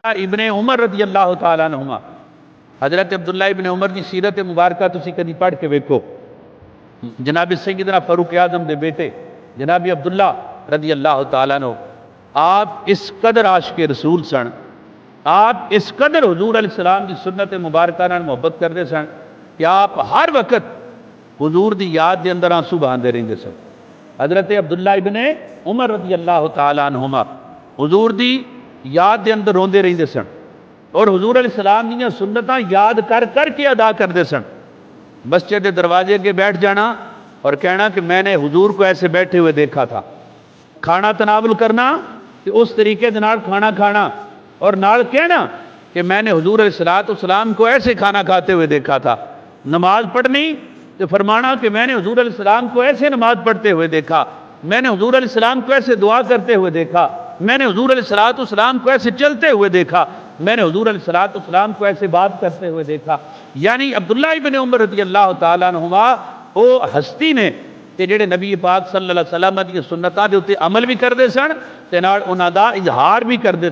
ابن عمر رضی اللہ تعالیٰ عنہما، حضرت عبداللہ ابن عمر کی سیرت مبارکہ تسی کدی پڑھ کے ویکھو۔ جناب سیدنا فاروق اعظم دے بیٹے جناب عبداللہ رضی اللہ تعالیٰ عنہ، آپ اس قدر عاشق رسول سن، آپ اس قدر حضور علیہ السلام کی سنت مبارکہ نال محبت کرتے سن کہ آپ ہر وقت حضور دی یاد دے اندر آنسو بہاندے رہندے سن۔ حضرت عبداللہ ابن عمر رضی اللہ تعالیٰ عنہما حضور دی یاد دے اندر روندے رہندے سن اور حضور علیہ السلام دی سنتاں یاد کر کر کے ادا کرتے سن۔ مسجد کے دروازے کے بیٹھ جانا اور کہنا کہ میں نے حضور کو ایسے بیٹھے ہوئے دیکھا تھا، کھانا تناول کرنا کہ اس طریقے دے نال کھانا کھانا، اور نال کہنا کہ میں نے حضور علیہ السلام کو ایسے کھانا کھاتے ہوئے دیکھا تھا۔ نماز پڑھنی تو فرمانا کہ میں نے حضور علیہ السلام کو ایسے نماز پڑھتے ہوئے دیکھا، میں نے حضور علیہ السلام کو ایسے دعا کرتے ہوئے دیکھا، میں نے حضور علیہ السلام کو ایسے چلتے ہوئے دیکھا، میں نے حضور علیہ السلام کو ایسے بات کرتے ہوئے دیکھا۔ یعنی عبداللہ ابن عمر رضی اللہ تعالیٰ عنہما وہ ہستی نے کہ جڑے نبی پاک صلی اللہ علیہ وسلم کی سنتاں دے اوتے عمل بھی کردے سن تے نال انہاں دا اظہار بھی کردے